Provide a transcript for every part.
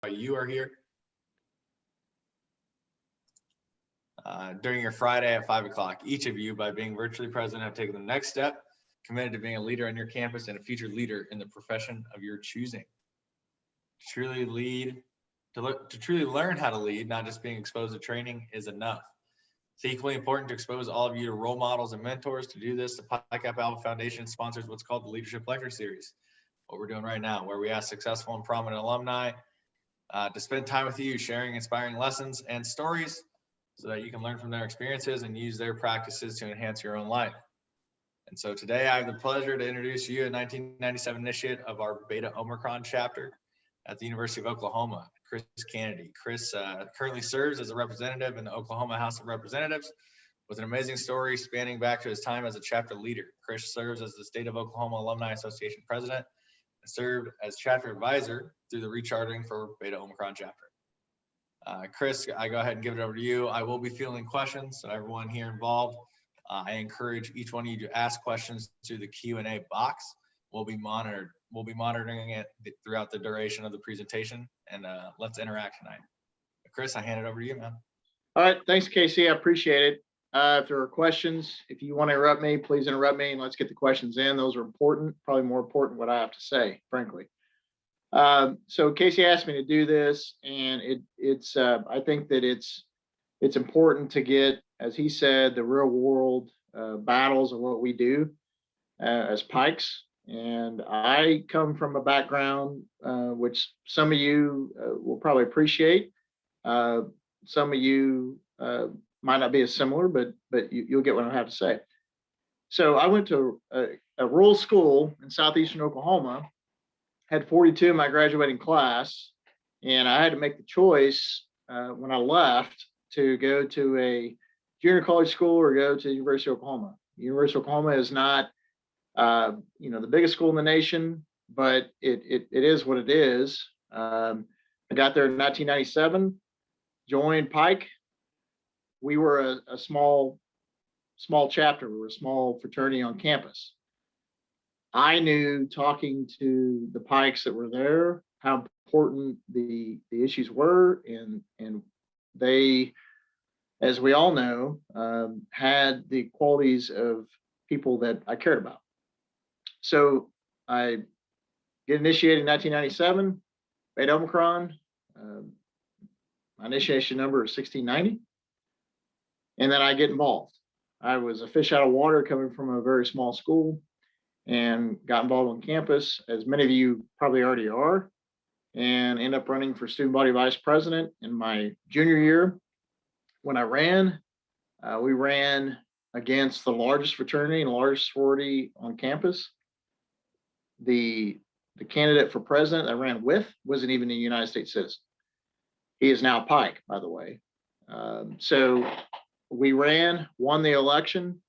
you are here. During your Friday at 5 o'clock, each of you, by being virtually present, have taken the next step, committed to being a leader on your campus and a future leader in the profession of your choosing. To truly learn how to lead, not just being exposed to training, is enough. It's equally important to expose all of you to role models and mentors. To do this, the Pike Alpha Foundation sponsors what's called the Leadership Lecture Series, what we're doing right now, where we ask successful and prominent alumni to spend time with you, sharing inspiring lessons and stories so that you can learn from their experiences and use their practices to enhance your own life. And so today I have the pleasure to introduce you a 1997 initiate of our Beta Omicron chapter at the University of Oklahoma, Chris Kannady. Chris currently serves as a representative in the Oklahoma House of Representatives with an amazing story spanning back to his time as a chapter leader. Chris serves as the State of Oklahoma Alumni Association president and served as chapter advisor through the rechartering for Beta Omicron chapter. Chris, I go ahead and give it over to you. I will be fielding questions, so everyone here involved, I encourage each one of you to ask questions through the Q&A box. We'll be monitoring it throughout the duration of the presentation, and let's interact tonight. Chris, I hand it over to you, man. All right, thanks, Casey. I appreciate it. If there are questions, if you want to interrupt me, please interrupt me, and let's get the questions in. Those are important, probably more important what I have to say, frankly. So Casey asked me to do this, and I think that it's important to get, as he said, the real world battles of what we do as Pikes. And I come from a background which some of you will probably appreciate. Some of you might not be as similar, but you'll get what I have to say. So I went to a rural school in southeastern Oklahoma, had 42 in my graduating class, and I had to make the choice when I left to go to a junior college school or go to the University of Oklahoma. The University of Oklahoma is not, the biggest school in the nation, but it is what it is. I got there in 1997, joined Pike. We were a small chapter. We were a small fraternity on campus. I knew, talking to the Pikes that were there, how important the issues were, and they, as we all know, had the qualities of people that I cared about. So I get initiated in 1997, Beta Omicron. My initiation number is 1690, and then I get involved. I was a fish out of water coming from a very small school, and got involved on campus, as many of you probably already are, and ended up running for student body vice president in my junior year. When I ran, we ran against the largest fraternity and largest sorority on campus. The candidate for president I ran with wasn't even a United States citizen. He is now Pike, by the way. So we ran, won the election,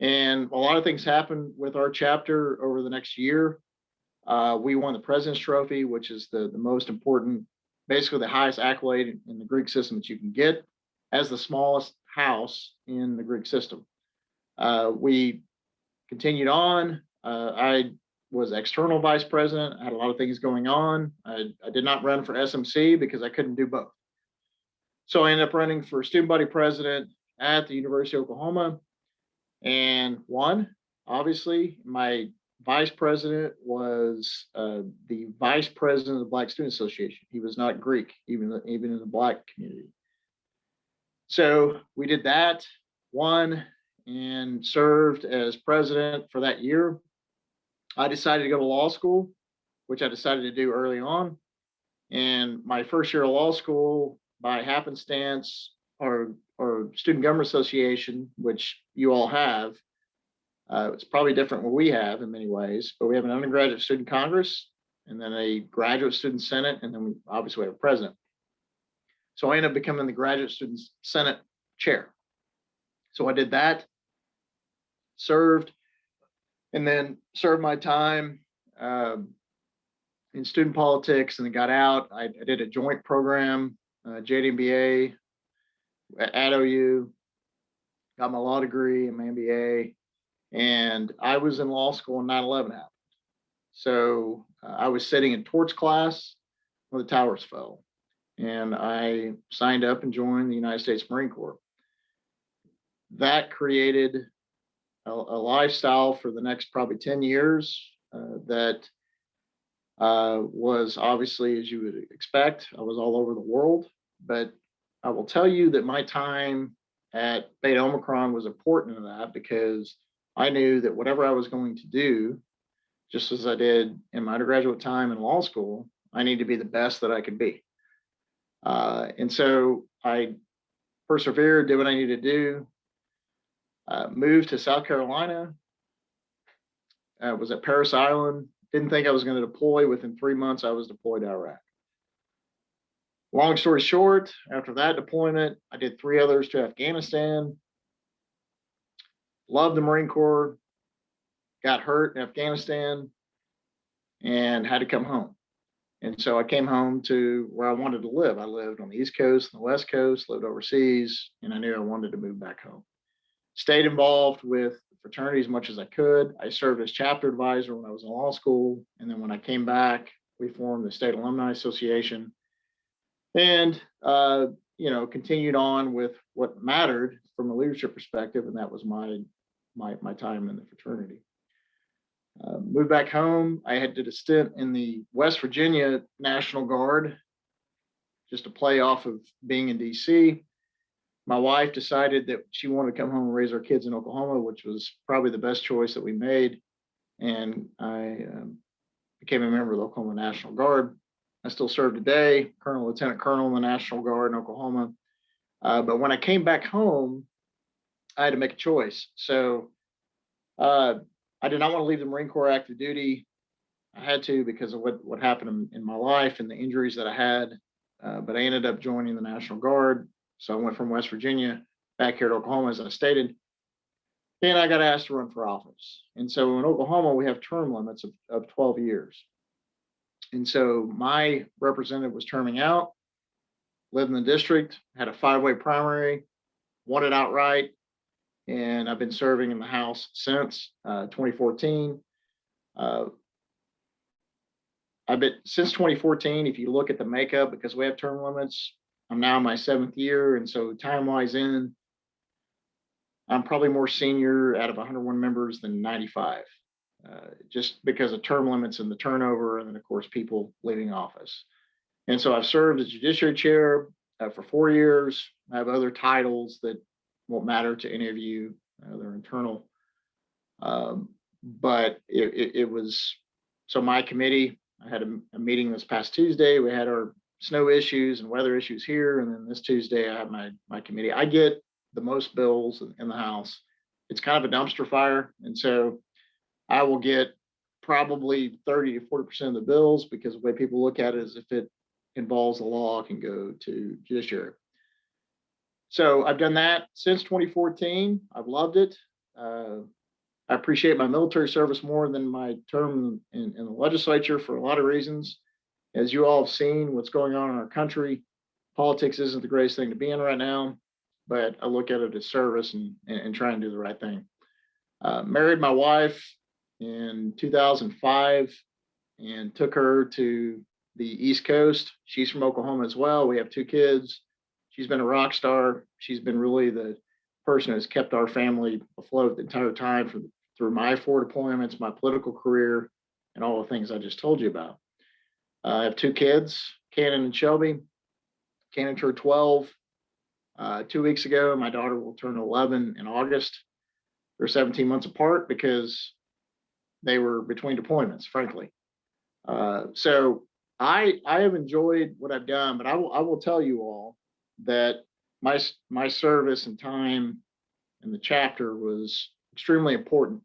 and a lot of things happened with our chapter over the next year. We won the President's Trophy, which is the most important, basically the highest accolade in the Greek system that you can get, as the smallest house in the Greek system. We continued on. I was external vice president. I had a lot of things going on. I did not run for SMC because I couldn't do both. So I ended up running for student body president at the University of Oklahoma, and won. Obviously, my vice president was the vice president of the Black Student Association. He was not Greek, even in the Black community. So we did that, won, and served as president for that year. I decided to go to law school, which I decided to do early on. And my first year of law school, by happenstance, or Student Government Association, which you all have, it's probably different what we have in many ways, but we have an undergraduate student Congress, and then a graduate student Senate, and then we obviously have a president. So I ended up becoming the graduate student Senate chair. So I did that, served, and then served my time in student politics, and then got out. I did a joint program, JD MBA at OU, got my law degree and my MBA, and I was in law school when 9/11 happened. So I was sitting in torts class when the towers fell. And I signed up and joined the United States Marine Corps. That created a lifestyle for the next probably 10 years that was obviously, as you would expect, I was all over the world. But I will tell you that my time at Beta Omicron was important in that, because I knew that whatever I was going to do, just as I did in my undergraduate time in law school, I need to be the best that I could be. And so I persevered, did what I needed to do, moved to South Carolina, was at Paris Island, didn't think I was going to deploy. Within 3 months, I was deployed to Iraq. Long story short, after that deployment, I did 3 others to Afghanistan. Loved the Marine Corps, got hurt in Afghanistan, and had to come home. And so I came home to where I wanted to live. I lived on the East Coast and the West Coast, lived overseas, and I knew I wanted to move back home. Stayed involved with the fraternity as much as I could. I served as chapter advisor when I was in law school. And then when I came back, we formed the State Alumni Association and, continued on with what mattered from a leadership perspective. And that was my time in the fraternity. Moved back home. I did a stint in the West Virginia National Guard just to play off of being in DC. My wife decided that she wanted to come home and raise our kids in Oklahoma, which was probably the best choice that we made. And I became a member of the Oklahoma National Guard. I still serve today, Colonel, Lieutenant Colonel in the National Guard in Oklahoma. But when I came back home, I had to make a choice. So I did not want to leave the Marine Corps active duty. I had to because of what happened in my life and the injuries that I had. But I ended up joining the National Guard. So I went from West Virginia back here to Oklahoma, as I stated. Then I got asked to run for office. And so in Oklahoma, we have term limits of 12 years. And so my representative was terming out, lived in the district, had a 5-way primary, won it outright. And I've been serving in the House since 2014. Since 2014, if you look at the makeup, because we have term limits, I'm now in my 7th year. And so time-wise in, I'm probably more senior out of 101 members than 95, just because of term limits and the turnover, and then, of course, people leaving office. And so I've served as Judiciary Chair for 4 years. I have other titles that won't matter to any of you. They're internal. But it was, so my committee, I had a meeting this past Tuesday. We had our snow issues and weather issues here. And then this Tuesday, I have my committee. I get the most bills in the House. It's kind of a dumpster fire. And so I will get probably 30 to 40% of the bills, because the way people look at it is if it involves the law, it can go to Judiciary. So I've done that since 2014. I've loved it. I appreciate my military service more than my term in the legislature for a lot of reasons. As you all have seen, what's going on in our country, politics isn't the greatest thing to be in right now, but I look at it as service and try and do the right thing. Married my wife in 2005 and took her to the East Coast. She's from Oklahoma as well. We have 2 kids. She's been a rock star. She's been really the person who's kept our family afloat the entire time through my 4 deployments, my political career, and all the things I just told you about. I have 2 kids, Cannon and Shelby. Cannon turned 12 2 weeks ago. My daughter will turn 11 in August. They're 17 months apart because they were between deployments, frankly. So I have enjoyed what I've done, but I will tell you all that my service and time in the chapter was extremely important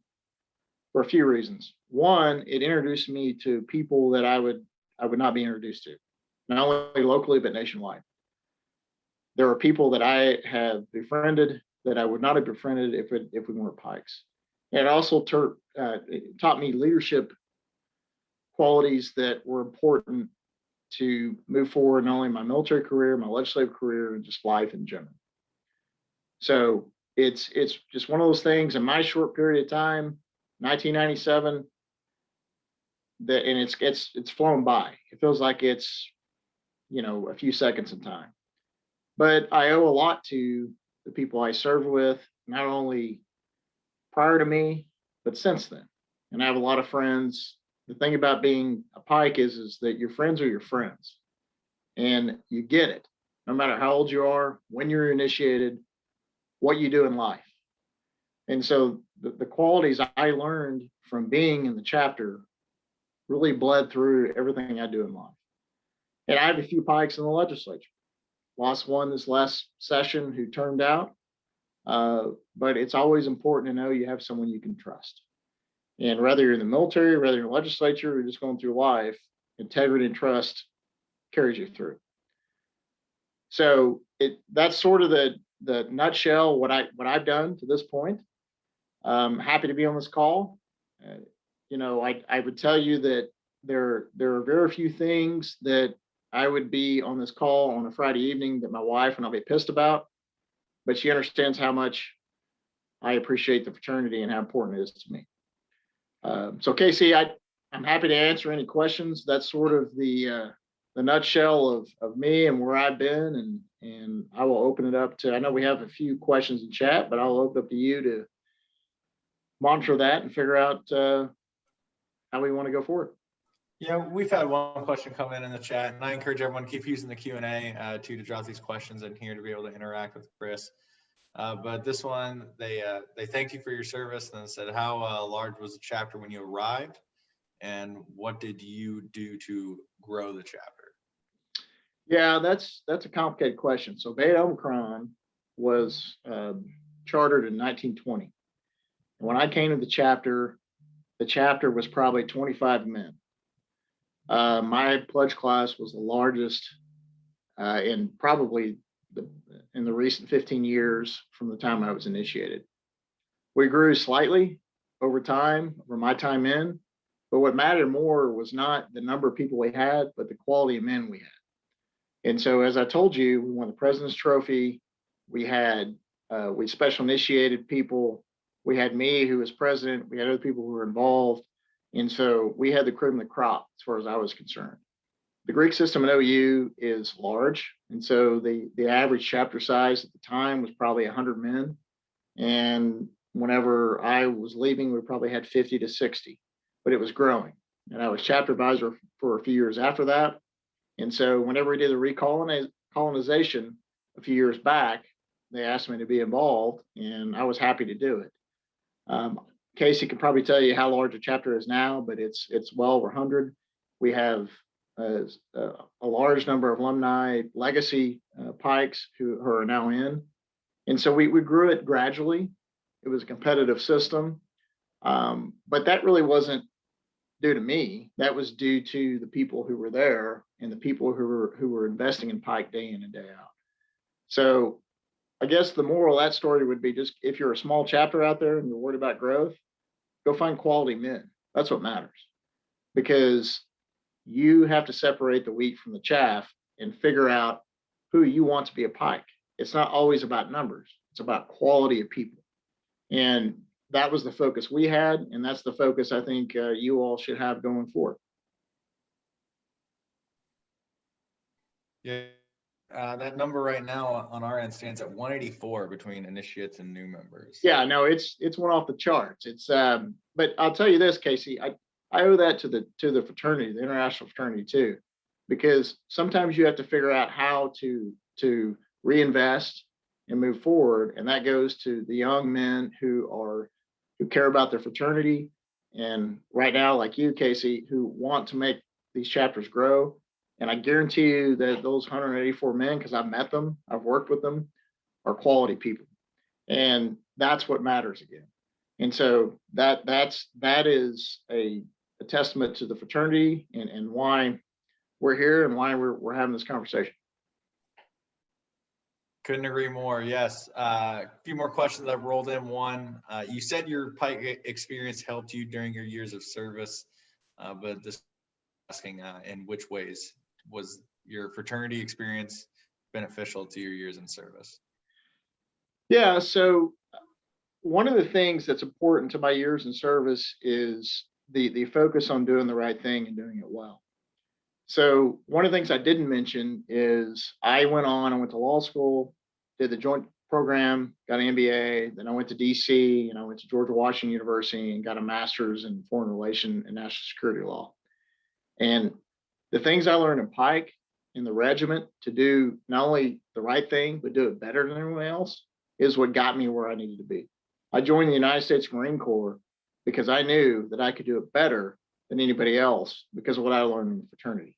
for a few reasons. One, it introduced me to people that I would not be introduced to, not only locally but nationwide. There are people that I have befriended that I would not have befriended if we weren't Pikes. And it also taught me leadership qualities that were important to move forward, not only my military career, my legislative career, and just life in general. So it's just one of those things in my short period of time, 1997, and it's flown by. It feels like it's a few seconds in time. But I owe a lot to the people I served with, not only prior to me, but since then. And I have a lot of friends. The thing about being a Pike is that your friends are your friends, and you get it no matter how old you are, when you're initiated, what you do in life. And so the qualities I learned from being in the chapter really bled through everything I do in life. And I have a few Pikes in the legislature. Lost one this last session who turned out. But it's always important to know you have someone you can trust. And whether you're in the military, whether you're in the legislature, or just going through life, integrity and trust carries you through. So that's sort of the nutshell what I've done to this point. Happy to be on this call. I would tell you that there are very few things that I would be on this call on a Friday evening that my wife and I'll be pissed about, but she understands how much I appreciate the fraternity and how important it is to me. So Casey, I'm happy to answer any questions. That's sort of the nutshell of me and where I've been, and I will open it up to, I know we have a few questions in chat, but I'll open up to you to monitor that and figure out how we want to go forward. Yeah, we've had one question come in the chat, and I encourage everyone to keep using the Q&A to drop these questions in here to be able to interact with Chris. But this one, they thank you for your service and said, how large was the chapter when you arrived, and what did you do to grow the chapter? Yeah, that's a complicated question. So Beta Omicron was chartered in 1920. And when I came to the chapter was probably 25 men. My pledge class was the largest in probably in the recent 15 years from the time I was initiated. We grew slightly over time, over my time in, but what mattered more was not the number of people we had, but the quality of men we had. And so, as I told you, we won the President's Trophy. We had we special initiated people. We had me, who was president. We had other people who were involved. And so we had the cream of the crop as far as I was concerned. The Greek system at OU is large. And so the average chapter size at the time was probably 100 men. And whenever I was leaving, we probably had 50 to 60, but it was growing. And I was chapter advisor for a few years after that. And so whenever we did the recolonization a few years back, they asked me to be involved, and I was happy to do it. Casey can probably tell you how large a chapter is now, but it's well over 100. We have a large number of alumni legacy Pikes who are now in. And so we grew it gradually. It was a competitive system, but that really wasn't due to me. That was due to the people who were there and the people who were investing in Pike day in and day out. So I guess the moral of that story would be, just if you're a small chapter out there and you're worried about growth, go find quality men. That's what matters, because you have to separate the wheat from the chaff and figure out who you want to be a Pike. It's not always about numbers. It's about quality of people. And that was the focus we had. And that's the focus I think you all should have going forward. Yeah. That number right now on our end stands at 184 between initiates and new members. Yeah, no, it's one off the charts. It's but I'll tell you this, Casey, I owe that to the fraternity, the international fraternity too, because sometimes you have to figure out how to reinvest and move forward, and that goes to the young men who care about their fraternity, and right now, like you, Casey, who want to make these chapters grow. And I guarantee you that those 184 men, because I've met them, I've worked with them, are quality people. And that's what matters again. And so that is a testament to the fraternity and why we're here and why we're having this conversation. Couldn't agree more. Yes. A few more questions I've rolled in. One, you said your Pike experience helped you during your years of service, but this asking in which ways was your fraternity experience beneficial to your years in service? Yeah, so one of the things that's important to my years in service is the focus on doing the right thing and doing it well. So one of the things I didn't mention is I went to law school, did the joint program, got an MBA, then I went to DC and I went to George Washington University and got a master's in foreign relation and national security law. And the things I learned in Pike in the regiment to do not only the right thing, but do it better than everyone else is what got me where I needed to be. I joined the United States Marine Corps because I knew that I could do it better than anybody else because of what I learned in the fraternity.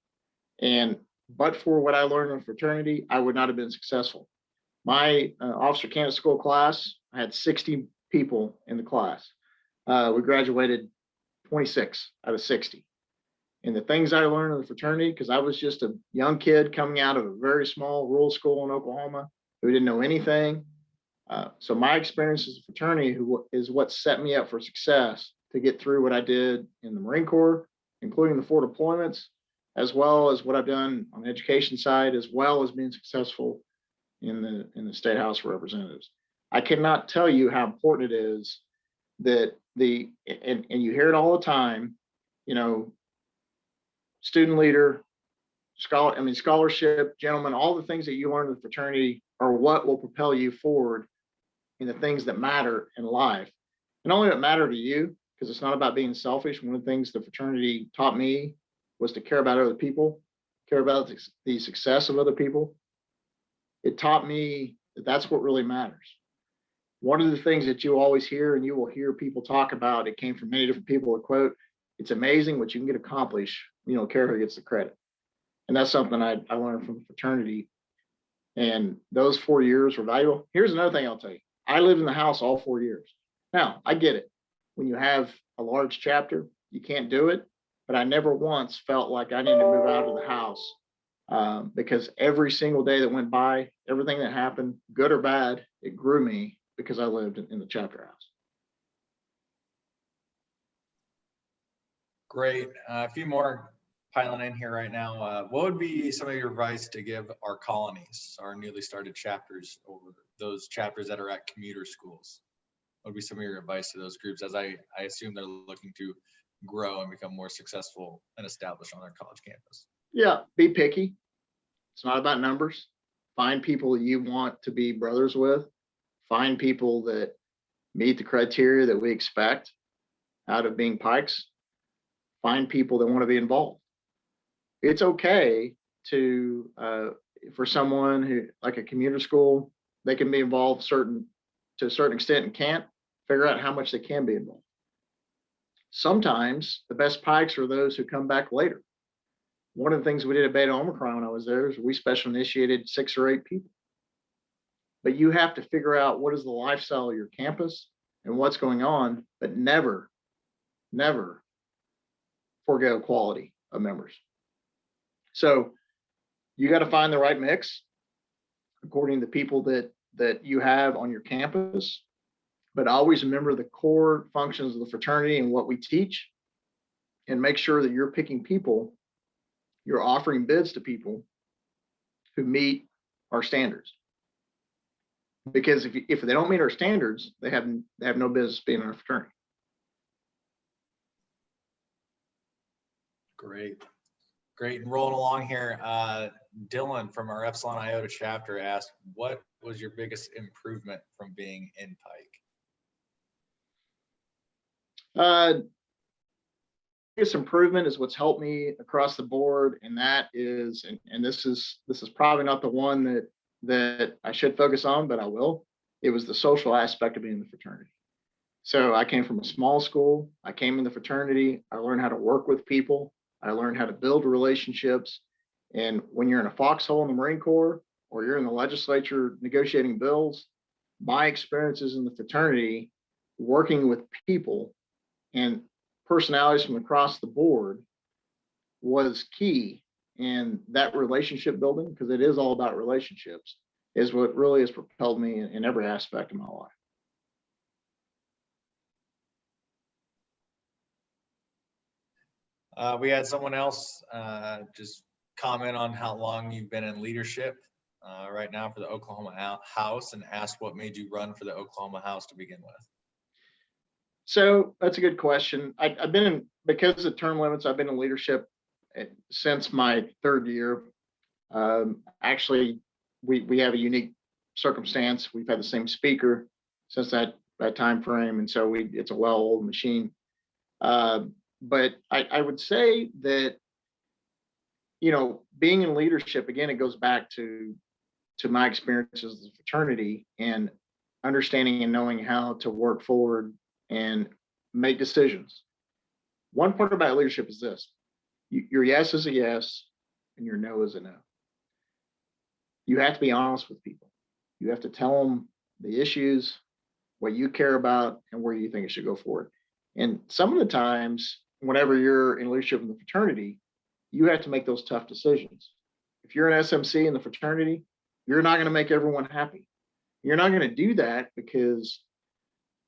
And but for what I learned in fraternity, I would not have been successful. My officer candidate school class, I had 60 people in the class. We graduated 26 out of 60. And the things I learned in the fraternity, because I was just a young kid coming out of a very small rural school in Oklahoma who didn't know anything. So my experience as a fraternity is what set me up for success to get through what I did in the Marine Corps, including the 4 deployments, as well as what I've done on the education side, as well as being successful in the State House of Representatives. I cannot tell you how important it is that and you hear it all the time, student leader, scholarship, gentlemen, all the things that you learn in the fraternity are what will propel you forward in the things that matter in life. And only that matter to you, because it's not about being selfish. One of the things the fraternity taught me was to care about other people, care about the success of other people. It taught me that that's what really matters. One of the things that you always hear, and you will hear people talk about, it came from many different people, a quote, it's amazing what you can get accomplished when you don't care who gets the credit. And that's something I learned from the fraternity. And those 4 years were valuable. Here's another thing I'll tell you. I lived in the house all 4 years. Now, I get it. When you have a large chapter, you can't do it. But I never once felt like I needed to move out of the house because every single day that went by, everything that happened, good or bad, it grew me because I lived in the chapter house. Great. A few more piling in here right now. What would be some of your advice to give our colonies, our newly started chapters, or those chapters that are at commuter schools? What would be some of your advice to those groups, as I assume they're looking to grow and become more successful and established on their college campus? Yeah, be picky. It's not about numbers. Find people you want to be brothers with. Find people that meet the criteria that we expect out of being Pikes. Find people that want to be involved. It's okay to, for someone who, like a commuter school, they can be involved to a certain extent and can't figure out how much they can be involved. Sometimes the best Pikes are those who come back later. One of the things we did at Beta Omicron when I was there is we special initiated 6 or 8 people. But you have to figure out what is the lifestyle of your campus and what's going on, but never, never forego quality of members. So you got to find the right mix according to the people that you have on your campus, but always remember the core functions of the fraternity and what we teach, and make sure that you're picking people, you're offering bids to people who meet our standards. Because if they don't meet our standards, they have no business being in our fraternity. Great. And rolling along here, Dylan from our Epsilon Iota chapter asked, what was your biggest improvement from being in Pike? Biggest improvement is what's helped me across the board, and that is, and this is probably not the one that I should focus on, but I will. It was the social aspect of being in the fraternity. So I came from a small school. I came in the fraternity. I learned how to work with people. I learned how to build relationships. And when you're in a foxhole in the Marine Corps, or you're in the legislature negotiating bills, my experiences in the fraternity, working with people and personalities from across the board, was key. And that relationship building, because it is all about relationships, is what really has propelled me in every aspect of my life. We had someone else just comment on how long you've been in leadership right now for the Oklahoma House, and asked what made you run for the Oklahoma House to begin with. So that's a good question. I've been in, because of term limits, I've been in leadership since my third year, actually, we have a unique circumstance. We've had the same speaker since that time frame, and so it's a well-oiled machine. But I would say that, being in leadership, again, it goes back to my experiences as a fraternity and understanding and knowing how to work forward and make decisions. One part about leadership is this: your yes is a yes and your no is a no. You have to be honest with people. You have to tell them the issues, what you care about, and where you think it should go forward. And some of the times, whenever you're in leadership in the fraternity, you have to make those tough decisions. If you're an SMC in the fraternity, you're not going to make everyone happy. You're not going to do that because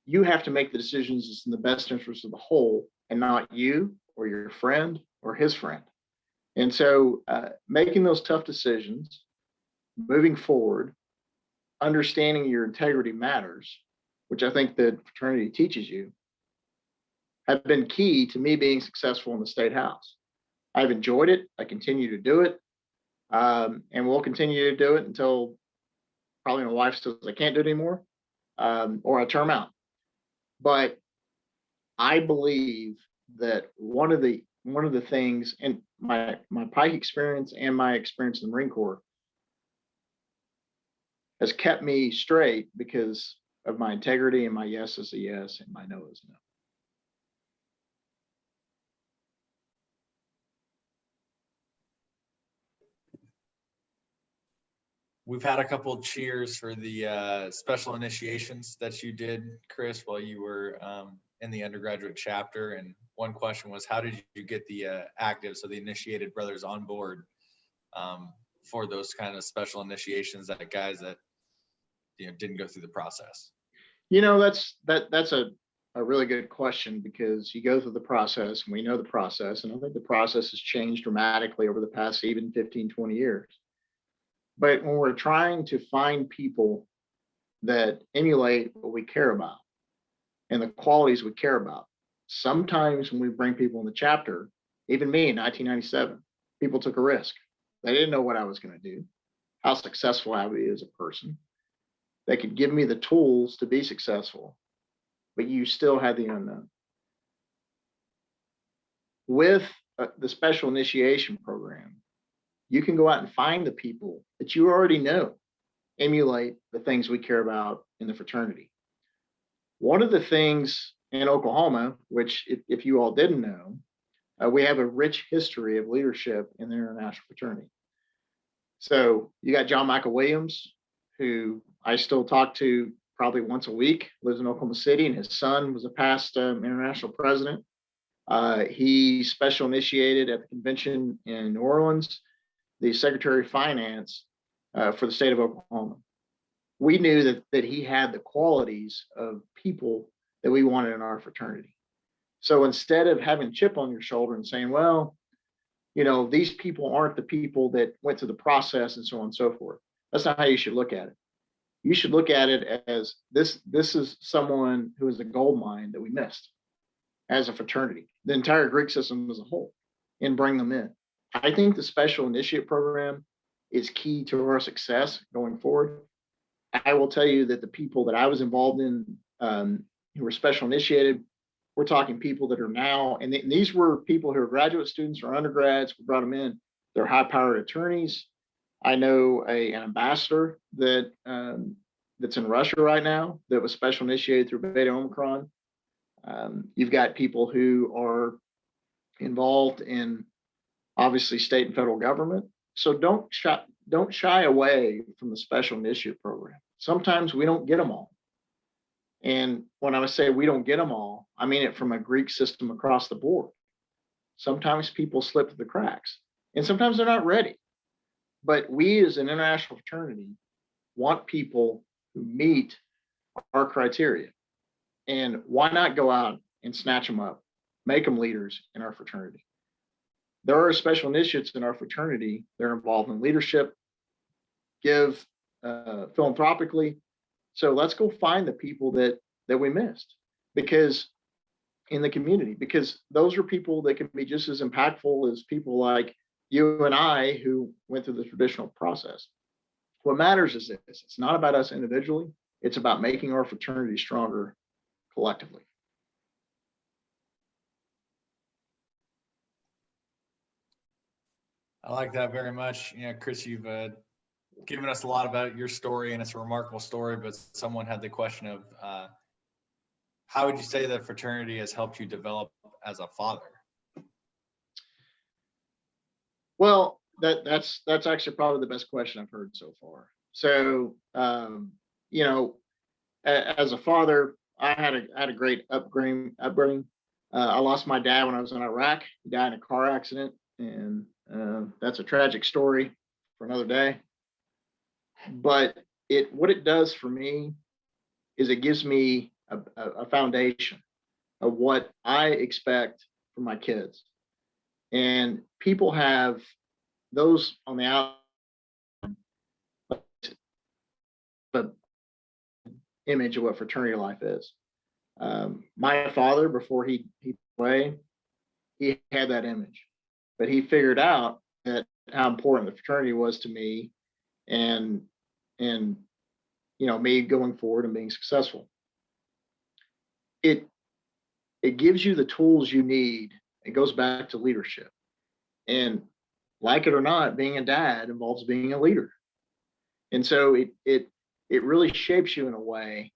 you have to make the decisions that's in the best interest of the whole, and not you or your friend or his friend. And so making those tough decisions, moving forward, understanding your integrity matters, which I think the fraternity teaches you, have been key to me being successful in the State House. I've enjoyed it. I continue to do it. And we'll continue to do it until probably my wife says I can't do it anymore, or I term out. But I believe that one of the things, and my Pike experience and my experience in the Marine Corps has kept me straight because of my integrity, and my yes is a yes and my no is a no. We've had a couple of cheers for the special initiations that you did, Chris, while you were in the undergraduate chapter. And one question was, how did you get the active, so the initiated brothers, on board for those kind of special initiations, that guys that didn't go through the process? That's a really good question, because you go through the process, and we know the process, and I think the process has changed dramatically over the past even 15, 20 years. But when we're trying to find people that emulate what we care about and the qualities we care about, sometimes when we bring people in the chapter, even me in 1997, people took a risk. They didn't know what I was going to do, how successful I would be as a person. They could give me the tools to be successful, but you still had the unknown. With the special initiation program, you can go out and find the people that you already know emulate the things we care about in the fraternity. One of the things in Oklahoma, which if you all didn't know, we have a rich history of leadership in the international fraternity. So you got John Michael Williams, who I still talk to probably once a week, lives in Oklahoma City, and his son was a past international president. He special initiated at the convention in New Orleans the Secretary of Finance for the state of Oklahoma. We knew that he had the qualities of people that we wanted in our fraternity. So instead of having a chip on your shoulder and saying, well, these people aren't the people that went through the process and so on and so forth, that's not how you should look at it. You should look at it as this is someone who is a gold mine that we missed as a fraternity, the entire Greek system as a whole, and bring them in. I think the special initiate program is key to our success going forward. I will tell you that the people that I was involved in who were special initiated, we're talking people that are now, and these were people who are graduate students or undergrads. We brought them in. They're high-powered attorneys. I know an ambassador that's in Russia right now that was special initiated through Beta Omicron. You've got people who are involved in obviously state and federal government. So don't shy away from the special initiative program. Sometimes we don't get them all. And when I say we don't get them all, I mean it from a Greek system across the board. Sometimes people slip through the cracks, and sometimes they're not ready. But we as an international fraternity want people who meet our criteria. And why not go out and snatch them up, make them leaders in our fraternity? There are special initiates in our fraternity. They're involved in leadership, give philanthropically. So let's go find the people that we missed, because in the community, because those are people that can be just as impactful as people like you and I who went through the traditional process. What matters is this: it's not about us individually, it's about making our fraternity stronger collectively. I like that very much. Chris, you've given us a lot about your story, and it's a remarkable story, but someone had the question of how would you say that fraternity has helped you develop as a father? Well, that's actually probably the best question I've heard so far. So, as a father, I had a great upbringing. I lost my dad when I was in Iraq. He died in a car accident, and that's a tragic story for another day. But what it does for me is it gives me a foundation of what I expect from my kids. And people have those on the outside, but image of what fraternity life is. My father, before he passed away, he had that image, but he figured out that how important the fraternity was to me, and me going forward and being successful. It gives you the tools you need. It goes back to leadership, and like it or not, being a dad involves being a leader, and so it really shapes you in a way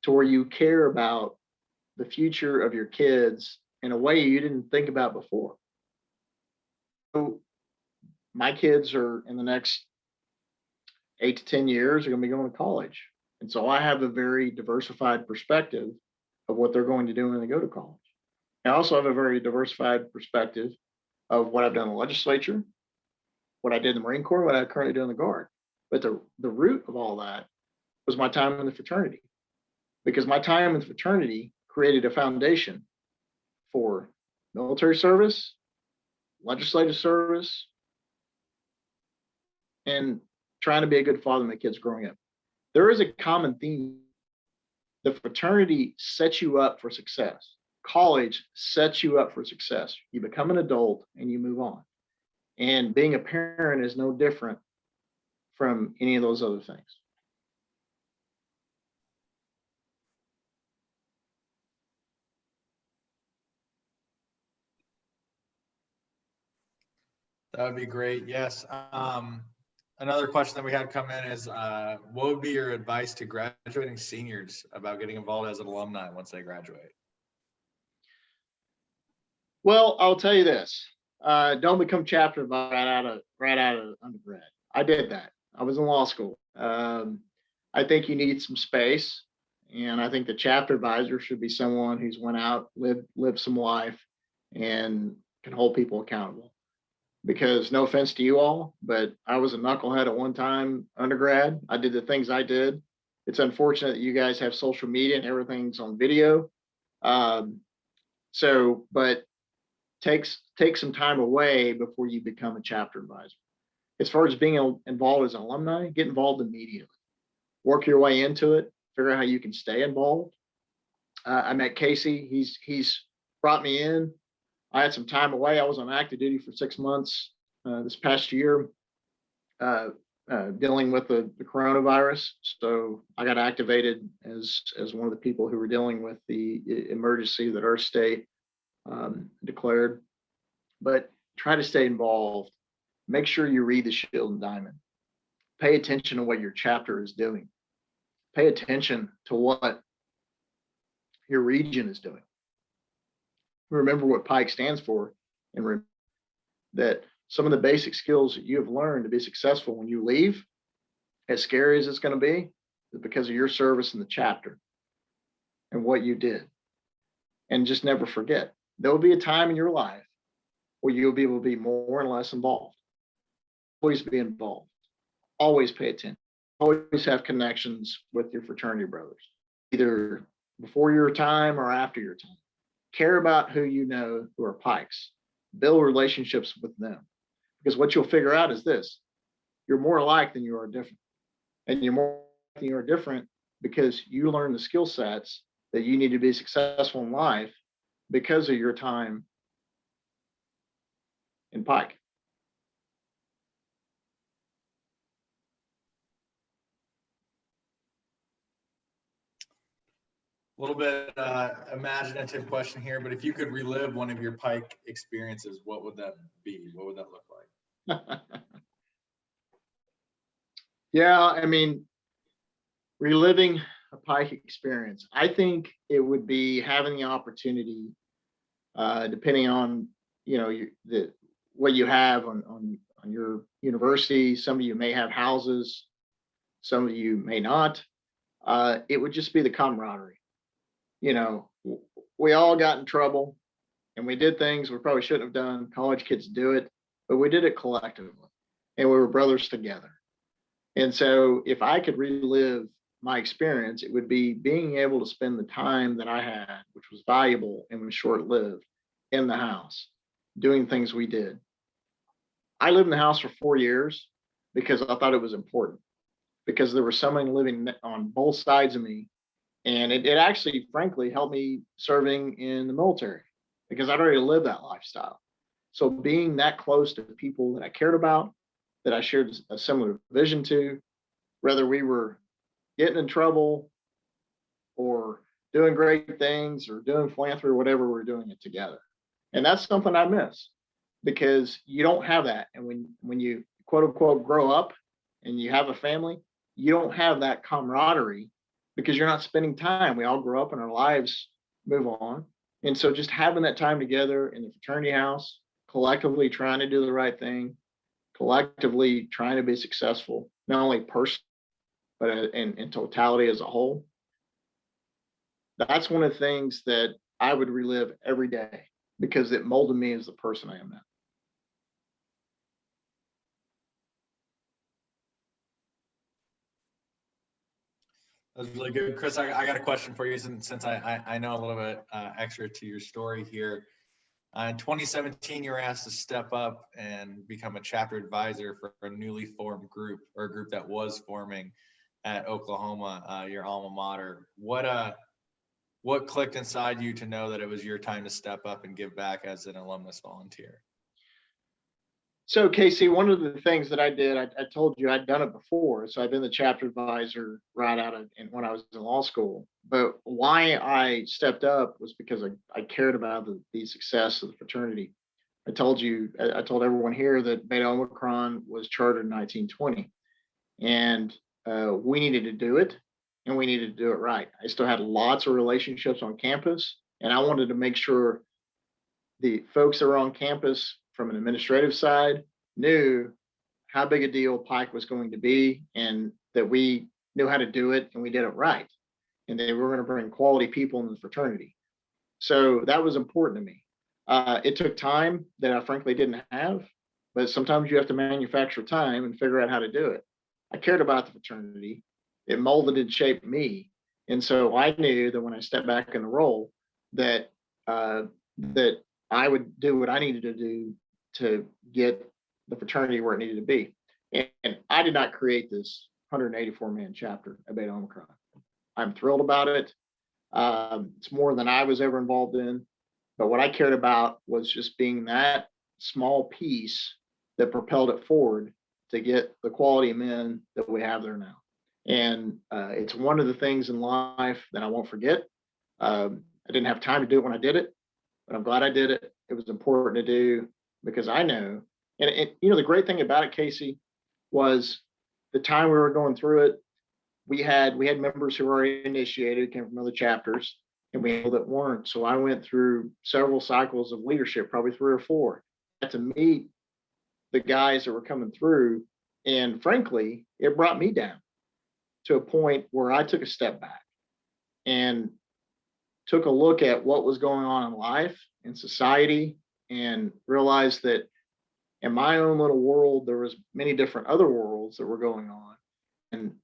to where you care about the future of your kids in a way you didn't think about before. So my kids are, in the next 8 to 10 years, are going to be going to college. And so I have a very diversified perspective of what they're going to do when they go to college. I also have a very diversified perspective of what I've done in the legislature, what I did in the Marine Corps, what I currently do in the Guard. But the root of all that was my time in the fraternity, because my time in the fraternity created a foundation for military service, legislative service, and trying to be a good father to my kids growing up. There is a common theme. The fraternity sets you up for success. College sets you up for success. You become an adult and you move on. And being a parent is no different from any of those other things. That would be great. Yes. Another question that we had come in is, what would be your advice to graduating seniors about getting involved as an alumni once they graduate? Well, I'll tell you this: don't become chapter right out of undergrad. I did that. I was in law school. I think you need some space, and I think the chapter advisor should be someone who's went out, lived some life, and can hold people accountable. Because no offense to you all, but I was a knucklehead at one time, undergrad. I did the things I did. It's unfortunate that you guys have social media and everything's on video. But take some time away before you become a chapter advisor. As far as being involved as an alumni, get involved immediately. Work your way into it. Figure out how you can stay involved. I met Casey. He's brought me in. I had some time away. I was on active duty for 6 months this past year, dealing with the coronavirus. So I got activated as one of the people who were dealing with the emergency that our state declared. But try to stay involved. Make sure you read the Shield and Diamond. Pay attention to what your chapter is doing. Pay attention to what your region is doing. Remember what Pike stands for, and remember that some of the basic skills that you have learned to be successful when you leave, as scary as it's going to be, is because of your service in the chapter and what you did. And just never forget, there will be a time in your life where you'll be able to be more and less involved. Always be involved. Always pay attention. Always have connections with your fraternity brothers, either before your time or after your time. Care about who you know who are Pikes. Build relationships with them. Because what you'll figure out is this: you're more alike than you are different. And you're more alike than you are different because you learn the skill sets that you need to be successful in life because of your time in Pike. A little bit imaginative question here, but if you could relive one of your Pike experiences, what would that be? What would that look like? Yeah, I mean, reliving a Pike experience, I think it would be having the opportunity, depending on what you have on your university. Some of you may have houses, some of you may not. It would just be the camaraderie. We all got in trouble and we did things we probably shouldn't have done. College kids do it, but we did it collectively and we were brothers together. And so if I could relive my experience, it would be being able to spend the time that I had, which was valuable and was short-lived, in the house, doing things we did. I lived in the house for 4 years because I thought it was important, because there was someone living on both sides of me. And it actually, frankly, helped me serving in the military because I'd already lived that lifestyle. So being that close to people that I cared about, that I shared a similar vision to, whether we were getting in trouble or doing great things or doing philanthropy or whatever, we're doing it together. And that's something I miss because you don't have that. And when you quote unquote grow up and you have a family, you don't have that camaraderie because you're not spending time. We all grow up and our lives move on. And so just having that time together in the fraternity house, collectively trying to do the right thing, collectively trying to be successful, not only personally, but in totality as a whole. That's one of the things that I would relive every day because it molded me as the person I am now. That was really good. Chris, I got a question for you since I know a little bit extra to your story here. In 2017, you were asked to step up and become a chapter advisor for a newly formed group, or a group that was forming at Oklahoma, your alma mater. What clicked inside you to know that it was your time to step up and give back as an alumnus volunteer? So Casey, one of the things that I did, I told you I'd done it before. So I've been the chapter advisor right out of when I was in law school. But why I stepped up was because I cared about the success of the fraternity. I told everyone here that Beta Omicron was chartered in 1920, and we needed to do it, and we needed to do it right. I still had lots of relationships on campus, and I wanted to make sure the folks that were on campus from an administrative side knew how big a deal Pike was going to be, and that we knew how to do it and we did it right. And they were going to bring quality people in the fraternity. So that was important to me. It took time that I frankly didn't have, but sometimes you have to manufacture time and figure out how to do it. I cared about the fraternity. It molded and shaped me. And so I knew that when I stepped back in the role that that I would do what I needed to do to get the fraternity where it needed to be. And I did not create this 184-man chapter at Beta Omicron. I'm thrilled about it. It's more than I was ever involved in. But what I cared about was just being that small piece that propelled it forward to get the quality of men that we have there now. And it's one of the things in life that I won't forget. I didn't have time to do it when I did it, but I'm glad I did it. It was important to do because I know, and the great thing about it, Casey, was the time we were going through it. We had members who were already initiated, came from other chapters, and we had people that weren't. So I went through several cycles of leadership, probably 3 or 4, to meet the guys that were coming through. And frankly, it brought me down to a point where I took a step back and took a look at what was going on in life, in society, and realized that in my own little world, there was many different other worlds that were going on.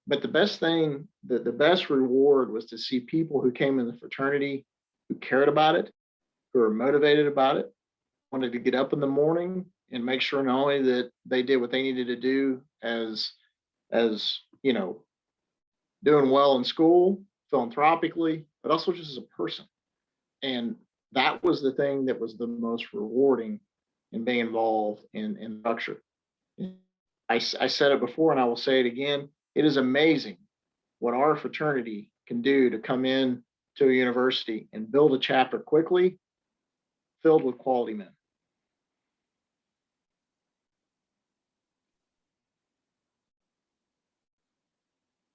But the best thing, the best reward was to see people who came in the fraternity, who cared about it, who were motivated about it, wanted to get up in the morning and make sure not only that they did what they needed to do as doing well in school, philanthropically, but also just as a person. And that was the thing that was the most rewarding in being involved in structure. I said it before and I will say it again. It is amazing what our fraternity can do to come in to a university and build a chapter quickly, filled with quality men.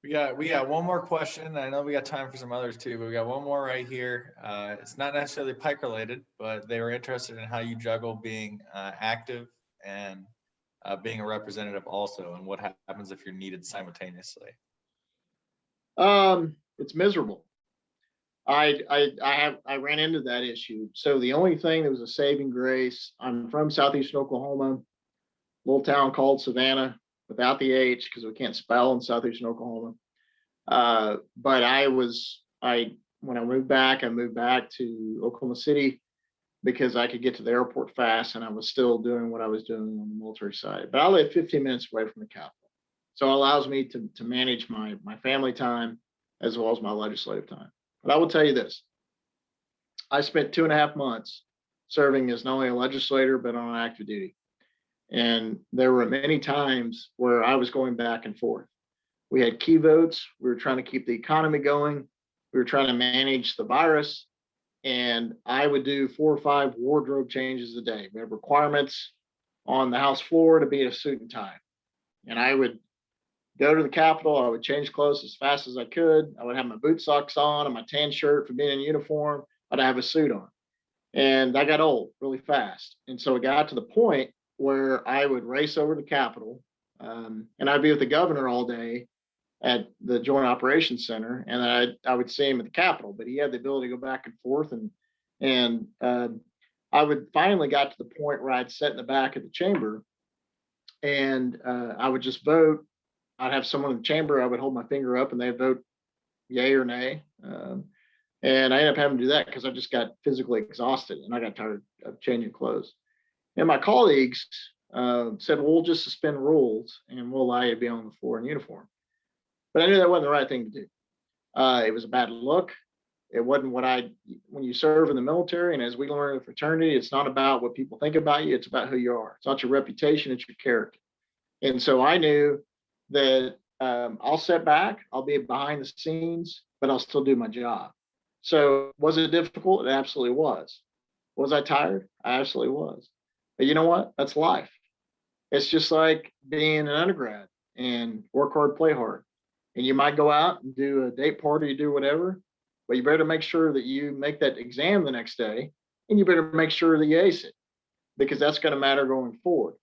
We got one more question. I know we got time for some others too, but we got one more right here. It's not necessarily Pike related, but they were interested in how you juggle being active and being a representative also, and what happens if you're needed simultaneously. It's miserable. I ran into that issue. So the only thing that was a saving grace, I'm from southeastern Oklahoma, little town called Savannah, without the H because we can't spell in southeastern Oklahoma. But when I moved back to Oklahoma City because I could get to the airport fast, and I was still doing what I was doing on the military side. But I live 15 minutes away from the capital, so it allows me to manage my family time as well as my legislative time. But I will tell you this: I spent 2.5 months serving as not only a legislator but on active duty. And there were many times where I was going back and forth. We had key votes. We were trying to keep the economy going. We were trying to manage the virus. And I would do 4 or 5 wardrobe changes a day. We have requirements on the House floor to be in a suit and tie. And I would go to the Capitol. I would change clothes as fast as I could. I would have my boot socks on and my tan shirt for being in uniform. I'd have a suit on. And that got old really fast. And so it got to the point where I would race over to the Capitol, and I'd be with the governor all day at the Joint Operations Center, and I would see him at the Capitol. But he had the ability to go back and forth, and I would finally got to the point where I'd sit in the back of the chamber, and I would just vote. I'd have someone in the chamber. I would hold my finger up, and they'd vote yay or nay. And I ended up having to do that because I just got physically exhausted, and I got tired of changing clothes. And my colleagues said, well, we'll just suspend rules and we'll allow you to be on the floor in uniform. But I knew that wasn't the right thing to do. It was a bad look. It wasn't when you serve in the military, and as we learn in the fraternity, it's not about what people think about you, it's about who you are. It's not your reputation, it's your character. And so I knew that I'll sit back, I'll be behind the scenes, but I'll still do my job. So was it difficult? It absolutely was. Was I tired? I absolutely was. But you know what? That's life. It's just like being an undergrad and work hard, play hard. And you might go out and do a date party, do whatever, but you better make sure that you make that exam the next day, and you better make sure that you ace it, because that's going to matter going forward.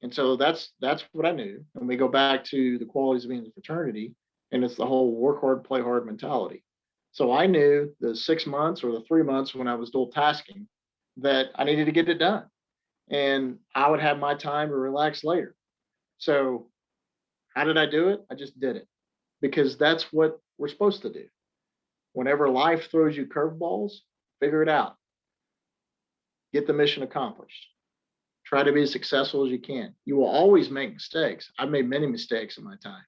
And so that's what I knew. And we go back to the qualities of being a fraternity, and it's the whole work hard, play hard mentality. So I knew the 6 months or the 3 months when I was dual tasking that I needed to get it done. And I would have my time to relax later. So how did I do it? I just did it, because that's what we're supposed to do. Whenever life throws you curveballs, figure it out. Get the mission accomplished. Try to be as successful as you can. You will always make mistakes. I've made many mistakes in my time,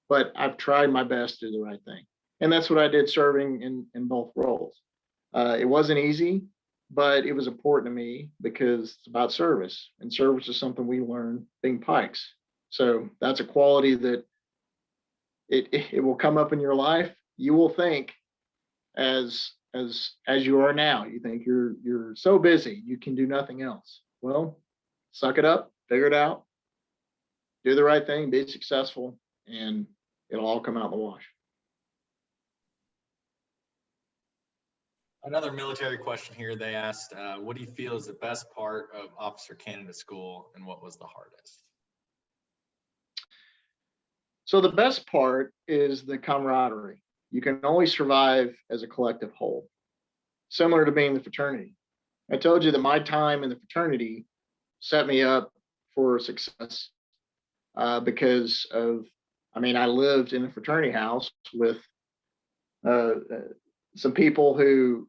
but I've tried my best to do the right thing. And that's what I did serving in both roles. It wasn't easy, but it was important to me because it's about service, and service is something we learn being Pikes. So that's a quality that it will come up in your life. You will think as you are now. You think you're so busy you can do nothing else. Well, suck it up, figure it out, do the right thing, be successful, and it'll all come out in the wash. Another military question here. They asked, what do you feel is the best part of officer candidate school, and what was the hardest? So the best part is the camaraderie. You can only survive as a collective whole, similar to being in the fraternity. I told you that my time in the fraternity set me up for success because of, I lived in a fraternity house with some people who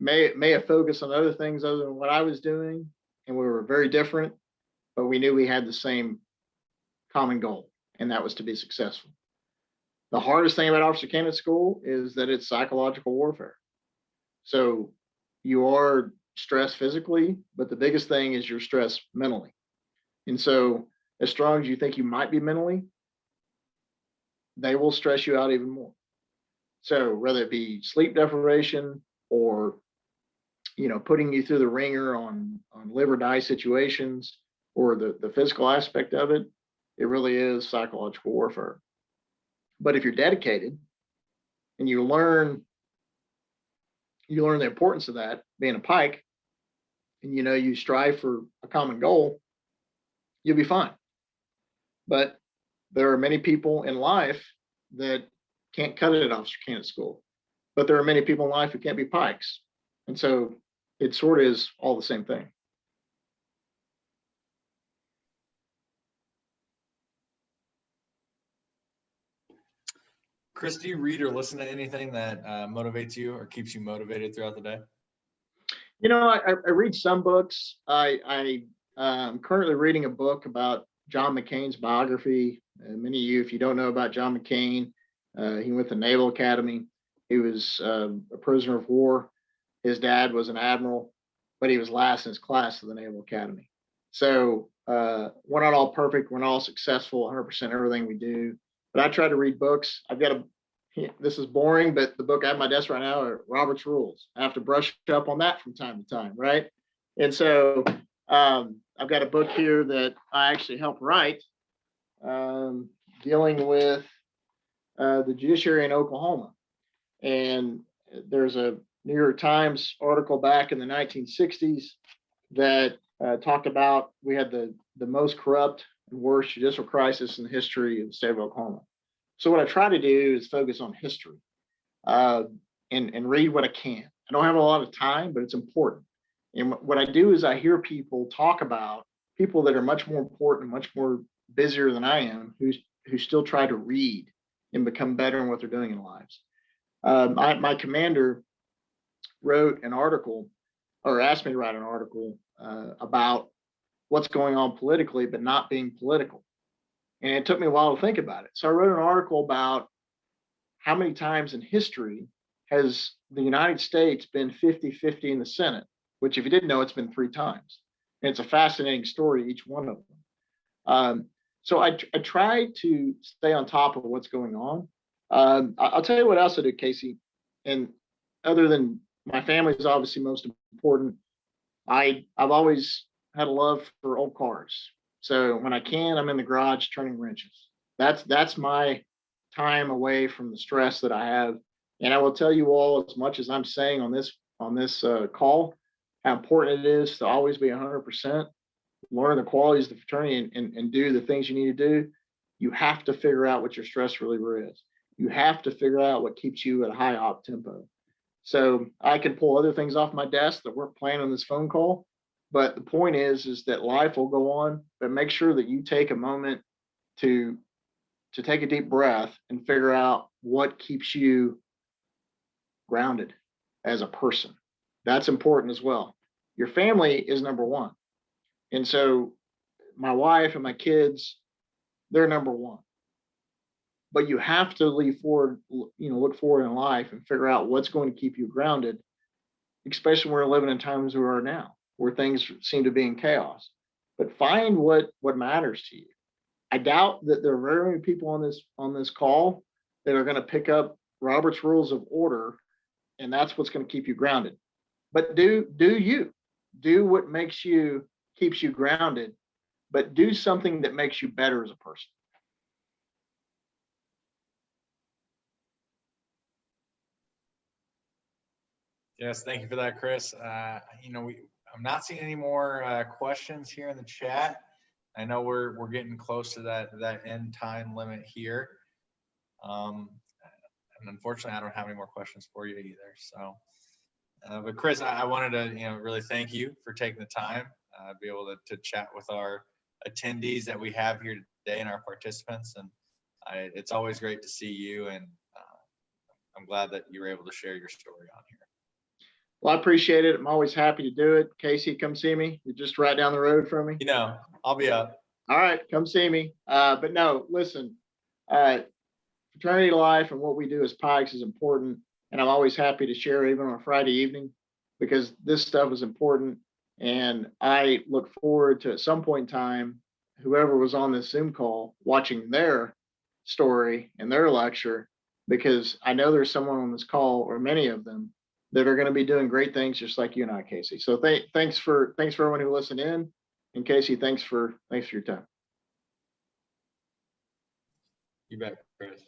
may have focused on other things other than what I was doing, and we were very different, but we knew we had the same common goal, and that was to be successful. The hardest thing about officer candidate school is that it's psychological warfare. So, you are stressed physically, but the biggest thing is you're stressed mentally. And so as strong as you think you might be mentally, they will stress you out even more. So whether it be sleep deprivation or putting you through the ringer on live or die situations or the physical aspect of it, it really is psychological warfare. But if you're dedicated and you learn the importance of that, being a Pike, and you strive for a common goal, you'll be fine. But there are many people in life that can't cut it off candidate school, but there are many people in life who can't be Pikes, and so it sort of is all the same thing. Chris, do you read or listen to anything that motivates you or keeps you motivated throughout the day? I read some books. I'm currently reading a book about John McCain's biography. Many of you, if you don't know about John McCain, he went to the Naval Academy. He was a prisoner of war. His dad was an admiral, but he was last in his class to the Naval Academy. So we're not all perfect. We're not all successful 100% everything we do. But I try to read books. This is boring, but the book I have on my desk right now are Robert's Rules. I have to brush up on that from time to time, right? And so I've got a book here that I actually helped write dealing with the judiciary in Oklahoma. And there's a New York Times article back in the 1960s that talked about we had the most corrupt and worst judicial crisis in the history of the state of Oklahoma. So what I try to do is focus on history and read what I can. I don't have a lot of time, but it's important. And what I do is I hear people talk about people that are much more important, much more busier than I am, who still try to read and become better in what they're doing in lives. My commander wrote an article, or asked me to write an article about what's going on politically, but not being political. And it took me a while to think about it. So I wrote an article about how many times in history has the United States been 50-50 in the Senate, which if you didn't know, it's been 3 times. And it's a fascinating story, each one of them. So I try to stay on top of what's going on. I'll tell you what else I do, Casey. And other than my family is obviously most important, I've always had a love for old cars. So when I can, I'm in the garage turning wrenches. That's my time away from the stress that I have. And I will tell you all, as much as I'm saying on this call, how important it is to always be 100%, learn the qualities of the fraternity and do the things you need to do. You have to figure out what your stress reliever is. You have to figure out what keeps you at a high op tempo. So I can pull other things off my desk that weren't planned on this phone call. But the point is that life will go on, but make sure that you take a moment to take a deep breath and figure out what keeps you grounded as a person. That's important as well. Your family is number one. And so my wife and my kids, they're number one. But you have to look forward in life and figure out what's going to keep you grounded, especially when we're living in times we are now, where things seem to be in chaos. But find what matters to you. I doubt that there are very many people on this call that are going to pick up Robert's Rules of Order, and that's what's going to keep you grounded. But do what keeps you grounded, but do something that makes you better as a person. Yes, thank you for that, Chris. I'm not seeing any more questions here in the chat. I know we're getting close to that end time limit here. And unfortunately, I don't have any more questions for you either. So, but Chris, I wanted to really thank you for taking the time, be able to chat with our attendees that we have here today and our participants. And it's always great to see you, and I'm glad that you were able to share your story on here. Well, I appreciate it. I'm always happy to do it. Casey, come see me. You're just right down the road from me. I'll be up. All right, come see me. But no, listen, fraternity life and what we do as Pikes is important. And I'm always happy to share even on a Friday evening. because this stuff is important. And I look forward to, at some point in time, whoever was on this Zoom call watching their story and their lecture, because I know there's someone on this call, or many of them, that are going to be doing great things just like you and I, Casey. So thanks for everyone who listened in. And Casey, thanks for your time. You bet, Chris.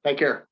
Take care.